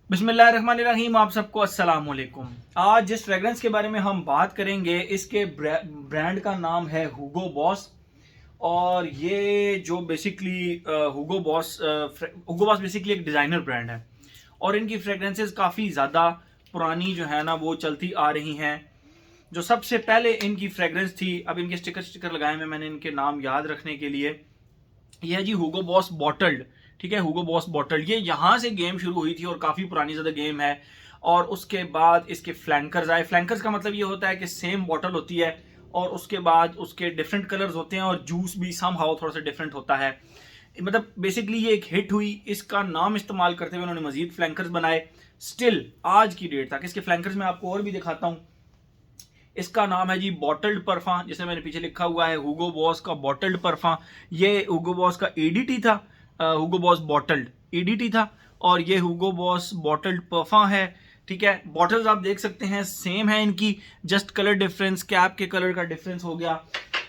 बिस्मिल्लाहिर्रहमानिर्रहीम। आप सबको अस्सलाम वालेकुम। आज जिस फ्रेग्रेंस के बारे में हम बात करेंगे इसके ब्रांड का नाम है हुगो बॉस। और ये जो बेसिकली हुगो बॉस बेसिकली एक डिज़ाइनर ब्रांड है और इनकी फ्रेग्रेंसेस काफ़ी ज़्यादा पुरानी जो है ना वो चलती आ रही हैं। जो सबसे पहले इनकी फ्रेग्रेंस थी, अब इनके स्टिकर स्टिकर लगाए हैं मैंने इनके नाम याद रखने के लिए। ये है जी हुगो बॉस बॉटल्ड। ठीक है, हुगो बॉस बॉटल्ड, ये यहाँ से गेम शुरू हुई थी और काफ़ी पुरानी ज़्यादा गेम है। और उसके बाद इसके फ्लैंकर्स आए। फ्लैंकर्स का मतलब ये होता है कि सेम बॉटल होती है और उसके बाद उसके डिफरेंट कलर्स होते हैं और जूस भी सम हाउ थोड़ा सा डिफरेंट होता है। मतलब बेसिकली ये एक हिट हुई, इसका नाम इस्तेमाल करते हुए उन्होंने मजीद फ्लैंकर्स बनाए। स्टिल आज की डेट तक इसके फ्लैंकर्स में आपको और भी दिखाता हूँ। इसका नाम है जी बॉटल्ड परफा, जैसे मैंने पीछे लिखा हुआ है हुगो बॉस का बॉटल्ड परफा। ये हुगो बॉस का एडीटी था, हुगो बॉस बॉटल्ड एडीटी था और ये हुगो बॉस बॉटल्ड परफा है। ठीक है, बॉटल्स आप देख सकते हैं सेम है इनकी, जस्ट कलर डिफरेंस, कैप के कलर का डिफरेंस हो गया।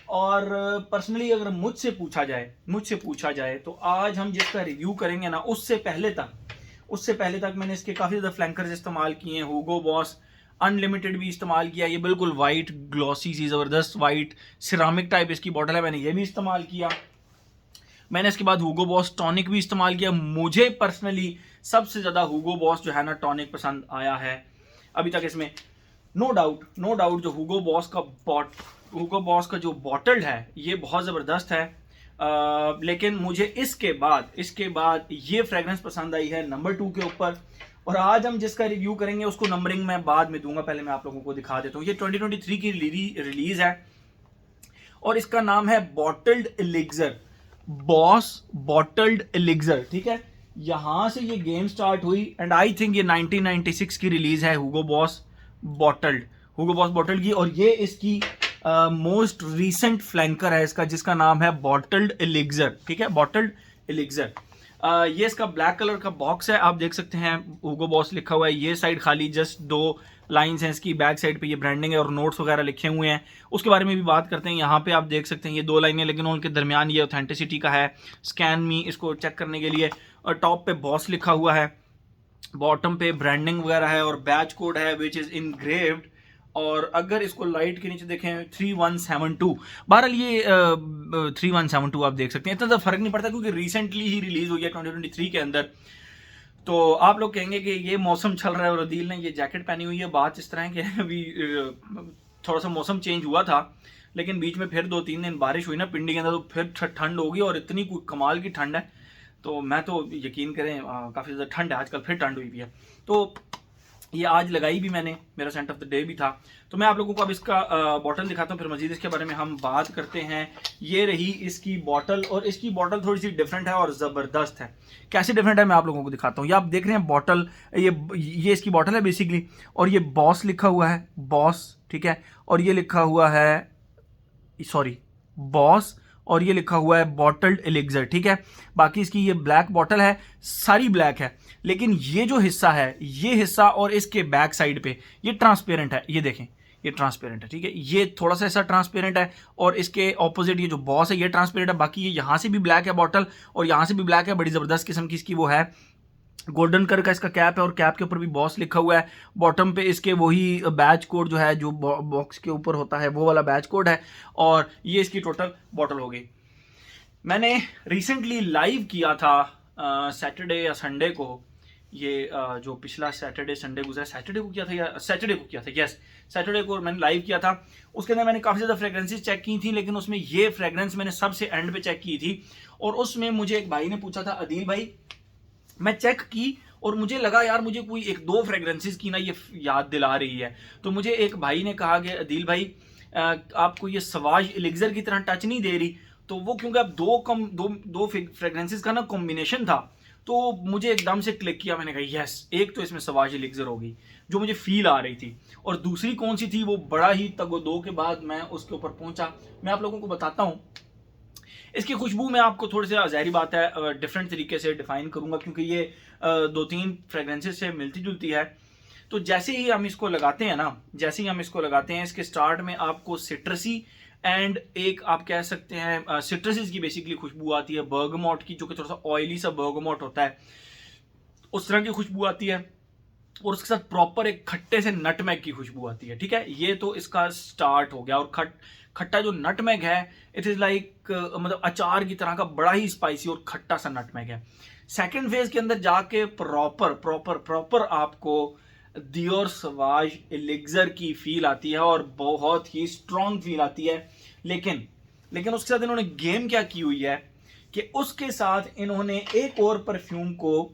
और पर्सनली अगर मुझसे पूछा जाए तो आज हम जिसका रिव्यू करेंगे ना, उससे पहले तक मैंने इसके काफ़ी ज़्यादा फ्लैंकर्स इस्तेमाल किए हैं। हुगो बॉस अनलिमिटेड भी इस्तेमाल किया, ये बिल्कुल वाइट ग्लॉसी सी ज़बरदस्त वाइट सिरामिक टाइप इसकी बॉटल है, मैंने ये भी इस्तेमाल किया। मैंने इसके बाद हुगो बॉस टॉनिक भी इस्तेमाल किया। मुझे पर्सनली सबसे ज़्यादा हुगो बॉस जो है ना टॉनिक पसंद आया है अभी तक इसमें। नो डाउट जो हुगो बॉस का जो बॉटल्ड है ये बहुत ज़बरदस्त है। लेकिन मुझे इसके बाद ये फ्रेग्रेंस पसंद आई है नंबर 2 के ऊपर। और आज हम जिसका रिव्यू करेंगे उसको नंबरिंग मैं बाद में दूंगा, पहले मैं आप लोगों को दिखा देता हूँ। ये 2023 की रिलीज है और इसका नाम है bottled elixir, boss bottled elixir. ठीक है, यहां से ये गेम स्टार्ट हुई एंड आई थिंक ये 1996 की रिलीज है हुगो बॉस बॉटल्ड की। और ये इसकी मोस्ट रीसेंट फ्लैंकर है इसका, जिसका नाम है बॉटल्ड एलिक्सर। ठीक है, बॉटल्ड एलिक्सर। ये इसका ब्लैक कलर का बॉक्स है, आप देख सकते हैं हुगो बॉस लिखा हुआ है। ये साइड खाली जस्ट 2 लाइंस हैं इसकी, बैक साइड पे ये ब्रांडिंग है और नोट्स वगैरह लिखे हुए हैं। उसके बारे में भी बात करते हैं। यहाँ पे आप देख सकते हैं ये 2 लाइनें, लेकिन उनके दरमियान ये ऑथेंटिसिटी का है, स्कैन मी इसको चेक करने के लिए। और टॉप पे बॉस लिखा हुआ है, बॉटम पे ब्रांडिंग वगैरह है और बैच कोड है विच इज़ इनग्रेव्ड। और अगर इसको लाइट के नीचे देखें 3172, बहरहाल ये 3172 आप देख सकते हैं। इतना ज़्यादा फर्क नहीं पड़ता क्योंकि रिसेंटली ही रिलीज हुई है 2023 के अंदर। तो आप लोग कहेंगे कि ये मौसम चल रहा है और अदील ने ये जैकेट पहनी हुई है। बात इस तरह है कि अभी थोड़ा सा मौसम चेंज हुआ था, लेकिन बीच में फिर 2-3 दिन बारिश हुई ना पिंडी के अंदर, तो फिर ठंड होगी और इतनी कमाल की ठंड है। तो मैं तो यकीन करें काफ़ी ज़्यादा ठंड है आजकल, फिर ठंड हुई भी है। तो ये आज लगाई भी मैंने, मेरा सेंट ऑफ द डे भी था। तो मैं आप लोगों को अब इसका बॉटल दिखाता हूँ, फिर मजीद इसके बारे में हम बात करते हैं। ये रही इसकी बॉटल और इसकी बॉटल थोड़ी सी डिफरेंट है और ज़बरदस्त है। कैसे डिफरेंट है मैं आप लोगों को दिखाता हूँ। ये आप देख रहे हैं बॉटल, ये इसकी बॉटल है बेसिकली, और ये बॉस लिखा हुआ है, बॉस। ठीक है, और ये लिखा हुआ है, सॉरी, बॉस, और ये लिखा हुआ है बॉटल्ड एलिक्सर। ठीक है, बाकी इसकी ये ब्लैक बॉटल है, सारी ब्लैक है, लेकिन ये जो हिस्सा है, ये हिस्सा और इसके बैक साइड पे ये ट्रांसपेरेंट है। ये देखें, ये ट्रांसपेरेंट है। ठीक है, ये थोड़ा सा ऐसा ट्रांसपेरेंट है और इसके ऑपोजिट ये जो बॉस है ये ट्रांसपेरेंट है। बाकी ये यहाँ से भी ब्लैक है बॉटल और यहाँ से भी ब्लैक है, बड़ी ज़बरदस्त किस्म की इसकी वो है। गोल्डन कलर का इसका कैप है और कैप के ऊपर भी बॉस लिखा हुआ है। बॉटम पे इसके वही बैच कोड जो है, जो बॉक्स के ऊपर होता है वो वाला बैच कोड है। और ये इसकी टोटल बॉटल हो गई। मैंने रिसेंटली लाइव किया था सैटरडे या संडे को, ये जो पिछला सैटरडे संडे गुजरा, सैटरडे को किया था या सैटरडे को किया था, यस सैटरडे को मैंने लाइव किया था। उसके अंदर मैंने काफ़ी ज़्यादा फ्रेग्रेंसेस चेक की थी, लेकिन उसमें ये फ्रेग्रेंस मैंने सबसे एंड पे चेक की थी। और उसमें मुझे एक भाई ने पूछा था, अदील भाई, मैं चेक की और मुझे लगा यार मुझे कोई 1-2 फ्रेग्रेंसेस की ना ये याद दिला रही है। तो मुझे एक भाई ने कहा कि अदील भाई आपको ये सवाज एलिक्सर की तरह टच नहीं दे रही। तो वो क्योंकि अब दो फ्रेग्रेंसेस का ना कॉम्बिनेशन था, तो मुझे एकदम से क्लिक किया। मैंने कहा यस, एक तो इसमें सवाज एलिक्सर होगी जो मुझे फील आ रही थी, और दूसरी कौन सी थी वो बड़ा ही तगो-दो के बाद मैं उसके ऊपर पहुंचा। मैं आप लोगों को बताता हूँ। इसकी खुशबू में आपको थोड़ी सी ज़ाहिर बात है डिफरेंट तरीके से डिफाइन करूंगा क्योंकि ये 2-3 फ्रेग्रेंसेस से मिलती जुलती है। तो जैसे ही हम इसको लगाते हैं ना, इसके स्टार्ट में आपको सिट्रसी एंड एक आप कह सकते हैं सिट्रसिस की बेसिकली खुशबू आती है, बर्गमॉट की, जो कि थोड़ा सा ऑयली सा बर्गमॉट होता है, उस तरह की खुशबू आती है। और उसके साथ प्रॉपर एक खट्टे से नटमेग की खुशबू आती है। ठीक है, ये तो इसका स्टार्ट हो गया। और खट्टा जो नटमेग है, इट इज लाइक मतलब अचार की तरह का बड़ा ही स्पाइसी और खट्टा सा नटमेग है। सेकंड फेज के अंदर जाके प्रॉपर प्रॉपर प्रॉपर आपको दियोर सवाज एलिक्सर की फील आती है और बहुत ही स्ट्रॉन्ग फील आती है। लेकिन लेकिन उसके साथ इन्होंने गेम क्या की हुई है कि उसके साथ इन्होंने एक और परफ्यूम को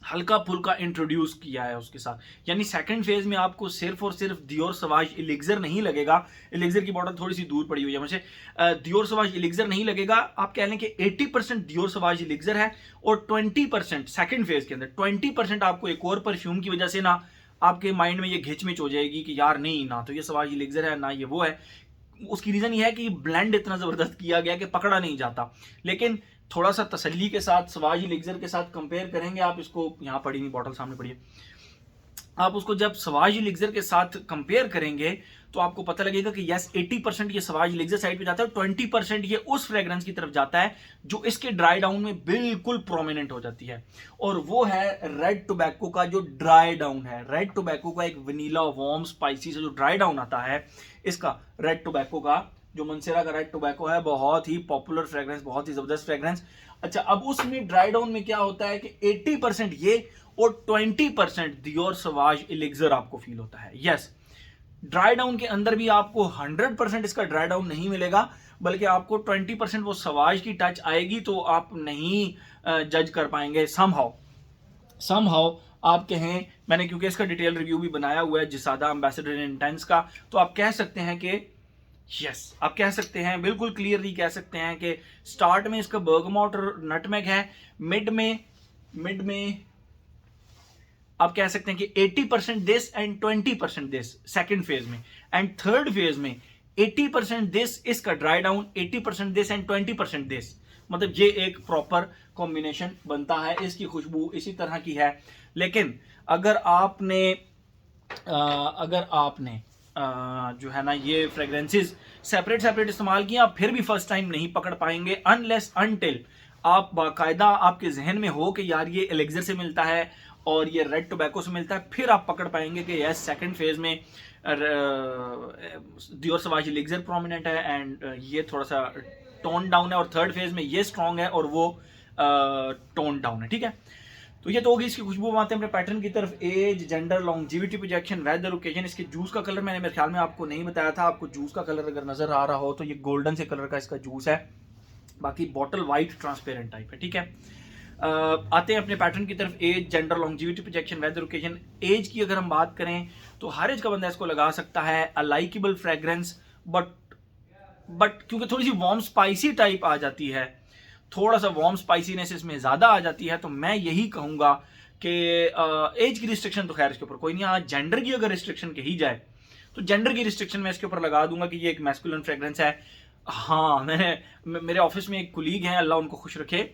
हल्का फुल्का इंट्रोड्यूस किया है उसके साथ। यानी सेकंड फेज में आपको सिर्फ और सिर्फ दियोर सवाज एलिक्सर नहीं लगेगा। एलिक्सर की बॉटल थोड़ी सी दूर पड़ी हुई है मुझे। दियोर सवाज एलिक्सर नहीं लगेगा। आप कह लें कि 80% दियोर सवाज एलिक्सर है और 20% सेकंड फेज के अंदर 20% आपको एक और परफ्यूम की वजह से ना आपके माइंड में ये घिचमिच हो जाएगी कि यार नहीं, ना तो ये सवाज एलिक्सर है ना ये वो है। उसकी रीजन ये है कि ब्लेंड इतना जबरदस्त किया गया कि पकड़ा नहीं जाता। लेकिन थोड़ा सा तसल्ली के साथ सवाज एलिक्सर के साथ कंपेयर करेंगे आप इसको, यहाँ पड़ी नहीं बॉटल सामने पड़ी है, आप उसको जब सवाज एलिक्सर के साथ कंपेयर करेंगे तो आपको पता लगेगा कि यस 80% ये सवाज एलिक्सर साइड पे जाता है, 20% ये उस फ्रेग्रेंस की तरफ जाता है जो इसके ड्राई डाउन में बिल्कुल प्रोमिनेंट हो जाती है। और वो है रेड टोबैको का जो ड्राई डाउन है। रेड टोबैको का एक वनीला वार्म स्पाइसी से जो ड्राई डाउन आता है, इसका रेड टोबैको का जो मंसेरा का रेड टोबैको है, बहुत ही पॉपुलर फ्रेग्रेंस, बहुत ही जबरदस्त फ्रेग्रेंस। अच्छा, अब उसमें ड्राई डाउन में क्या होता है कि 80% ये और 20% दियोर सवाज एलिक्सर आपको फील होता है। यस, ड्राई डाउन के अंदर भी आपको 100% इसका ड्राई डाउन नहीं मिलेगा, बल्कि आपको 20% वो सवाज की टच आएगी, तो आप नहीं जज कर पाएंगे। समहाउ आप कहें, मैंने क्योंकि इसका डिटेल रिव्यू भी बनाया हुआ है जिसादा एम्बेसडर इंटेंस का, तो आप कह सकते हैं कि यस, आप कह सकते हैं, बिल्कुल क्लियरली कह सकते हैं कि स्टार्ट में इसका बर्गमॉट और नटमेग है, मिड में आप कह सकते हैं कि 80% this and 20% this second phase में, एंड थर्ड फेज में 80% दिस इसका dry down, 80% this and 20% this, मतलब ये एक प्रॉपर कॉम्बिनेशन बनता है। इसकी खुशबू इसी तरह की है। लेकिन अगर आपने जो है ना ये फ्रेग्रेंसेस सेपरेट इस्तेमाल किया, आप फिर भी फर्स्ट टाइम नहीं पकड़ पाएंगे अनलेस अनटिल आप बाकायदा आपके जहन में हो कि यार ये एलिक्सर से मिलता है और ये रेड टोबैको से मिलता है, फिर आप पकड़ पाएंगे कि यस सेकंड फेज में दियोर सवाज एलिक्सर प्रोमिनेंट है एंड ये थोड़ा सा टोन डाउन है, और थर्ड फेज में ये स्ट्रॉन्ग है और वो टोन डाउन है। ठीक है, तो ये तो होगी इसकी खुशबू। आते हैं अपने पैटर्न की तरफ। Age, gender, longevity, projection, weather, occasion. इसके जूस का कलर मैंने मेरे ख्याल में आपको नहीं बताया था। आपको जूस का कलर अगर नजर आ रहा हो तो ये गोल्डन से कलर का इसका जूस है, बाकी बॉटल वाइट ट्रांसपेरेंट टाइप है। ठीक है, आते हैं अपने पैटर्न की तरफ। Age, gender, longevity, projection, weather, occasion. Age की अगर हम बात करें तो हर एज का बंदा इसको लगा सकता है। अ लाइकेबल फ्रेग्रेंस, बट क्योंकि थोड़ी सी वार्म स्पाइसी टाइप आ जाती है, थोड़ा सा वार्म स्पाइसीनेस इसमें ज्यादा आ जाती है, तो मैं यही कहूंगा कि एज की रिस्ट्रिक्शन तो खैर इसके ऊपर कोई नहीं। हाँ, जेंडर की अगर रिस्ट्रिक्शन कही जाए तो जेंडर की रिस्ट्रिक्शन मैं इसके ऊपर लगा दूंगा कि ये एक मैस्कुलिन फ्रेग्रेंस है। हाँ, मेरे ऑफिस में एक कुलीग हैं, अल्लाह उनको खुश रखे,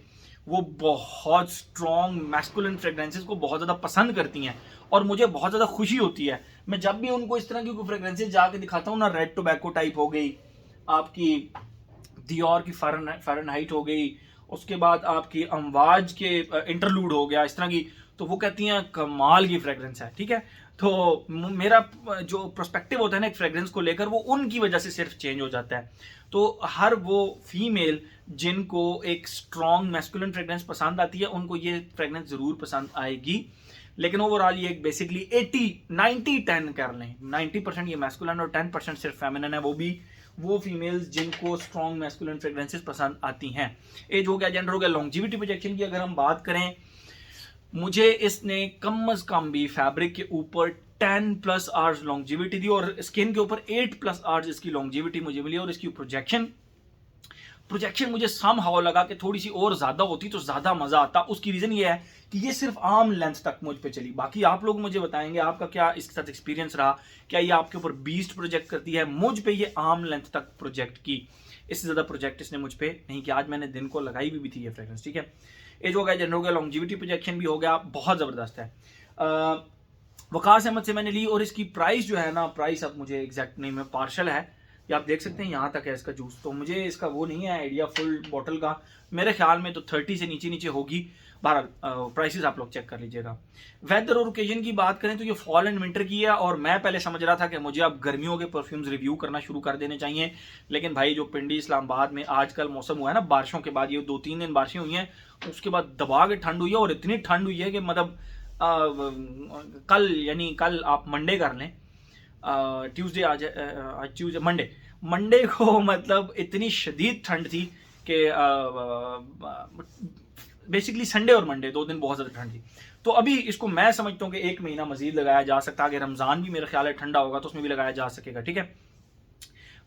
वो बहुत स्ट्रॉन्ग मैस्कुलिन फ्रेग्रेंसेस को बहुत ज़्यादा पसंद करती हैं और मुझे बहुत ज़्यादा खुशी होती है। मैं जब भी उनको इस तरह की कोई फ्रेग्रेंसेस जाके दिखाता हूँ ना, रेड टोबैको टाइप हो गई, आपकी दियोर की फ़ारेनहाइट हो गई, उसके बाद आपकी अमवाज के इंटरलूड हो गया, इस तरह की, तो वो कहती हैं कमाल की फ्रेग्रेंस है। ठीक है, तो मेरा जो पर्सपेक्टिव होता है ना एक फ्रेग्रेंस को लेकर, वो उनकी वजह से सिर्फ चेंज हो जाता है। तो हर वो फीमेल जिनको एक स्ट्रॉन्ग मैस्कुलिन फ्रेग्रेंस पसंद आती है, उनको ये फ्रेग्रेंस जरूर पसंद आएगी। लेकिन ओवरऑल ये एक बेसिकली 80-90-10 कर लें, 90% ये मैस्कुलिन और 10% सिर्फ फेमिनिन है, वो भी वो फीमेल्स जिनको स्ट्रॉन्ग मैस्कुलिन फ्रेग्रेंसेस पसंद आती हैं। एज हो गया, जेंडर हो गया। लॉन्जिविटी प्रोजेक्शन की अगर हम बात करें, मुझे इसने कम अज कम भी फैब्रिक के ऊपर 10+ आवर्स लॉन्जिविटी दी और स्किन के ऊपर 8+ आवर्स इसकी लॉन्जिविटी मुझे मिली। और इसकी प्रोजेक्शन मुझे समहाउ लगा कि थोड़ी सी और ज्यादा होती तो ज्यादा मजा आता। उसकी रीजन ये है कि ये सिर्फ आर्म लेंथ तक मुझ पे चली। बाकी आप लोग मुझे बताएंगे आपका क्या इसके साथ एक्सपीरियंस रहा, क्या ये आपके ऊपर बीस्ट प्रोजेक्ट करती है। मुझ पे ये आर्म लेंथ तक प्रोजेक्ट की, इससे ज्यादा प्रोजेक्ट इसने मुझ पे नहीं किया। आज मैंने दिन को लगाई भी थी ये फ्रेग्रेंस। ठीक है, एज हो गया, जेंडर हो गया, लॉन्जिविटी प्रोजेक्शन भी हो गया, बहुत जबरदस्त है। वकास अहमद से मैंने ली और इसकी प्राइस जो है ना, प्राइस अब मुझे एग्जैक्ट नहीं में पार्शल है, ये आप देख सकते हैं यहाँ तक है इसका जूस। तो मुझे इसका वो नहीं है आइडिया फुल बॉटल का, मेरे ख्याल में तो 30 से नीचे नीचे होगी। बहरहाल प्राइसेस आप लोग चेक कर लीजिएगा। वेदर और ओकेजन की बात करें तो ये फॉल एंड विंटर की है, और मैं पहले समझ रहा था कि मुझे अब गर्मियों के परफ्यूम्स रिव्यू करना शुरू कर देने चाहिए, लेकिन भाई जो पिंडी इस्लामाबाद में आजकल मौसम हुआ है ना बारिशों के बाद, ये 2-3 दिन बारिशें हुई हैं, उसके बाद दबा के ठंड हुई है, और इतनी ठंड हुई है कि मतलब कल आप मंडे कर लें, ट्यूसडे आज ट्यूसडे मंडे को मतलब इतनी शदीद ठंड थी कि बेसिकली संडे और मंडे 2 दिन बहुत ज़्यादा ठंड थी। तो अभी इसको मैं समझता हूँ कि 1 महीना मजीद लगाया जा सकता है, अगर रमज़ान भी मेरा ख्याल है ठंडा होगा तो उसमें भी लगाया जा सकेगा, ठीक है।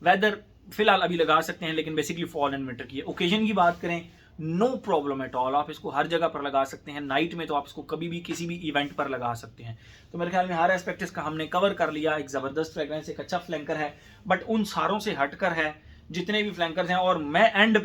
वेदर फिलहाल अभी लगा सकते हैं, लेकिन बेसिकली फॉल एंड विंटर की है। ओकेजन की बात करें, नो प्रॉब्लम एट ऑल, आप इसको हर जगह पर लगा सकते हैं। नाइट में तो आप इसको कभी भी किसी भी इवेंट पर लगा सकते हैं। तो मेरे ख्याल में हर एस्पेक्ट इसका हमने कवर कर लिया। एक ज़बरदस्त फ्रेग्रेंस, एक अच्छा फ्लैंकर है, बट उन सारों से हटकर है जितने भी फ्लैंकर्स हैं। और मैं एंड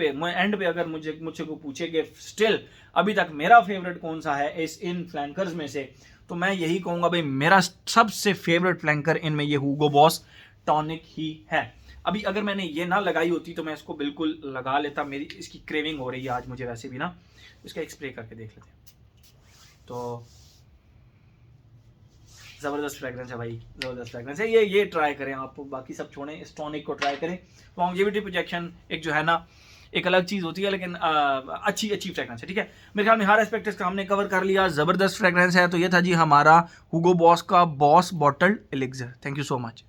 पे अगर मुझे को पूछे कि स्टिल अभी तक मेरा फेवरेट कौन सा है इन फ्लैंकर्स में से, तो मैं यही कहूँगा भाई मेरा सबसे फेवरेट फ्लैंकर इनमें ये हुगो बॉस टॉनिक ही है। अभी अगर मैंने ये ना लगाई होती तो मैं इसको बिल्कुल लगा लेता, मेरी इसकी क्रेविंग हो रही है आज मुझे वैसे भी ना। इसका एक स्प्रे करके देख लेते हैं। तो ज़बरदस्त फ्रेग्रेंस है भाई, ज़बरदस्त फ्रेग्रेंस है ये ट्राई करें आप, बाकी सब छोड़ें, इस टॉनिक को ट्राई करें। लॉन्जेविटी प्रोजेक्शन एक जो है ना एक अलग चीज़ होती है, लेकिन अच्छी फ्रेग्रेंस है, ठीक है। मेरे ख्याल में हर एस्पेक्ट इसका हमने कवर कर लिया। ज़बरदस्त फ्रेग्रेंस है। तो ये था जी हमारा हुगो बॉस का boss bottled elixir. Thank you so much.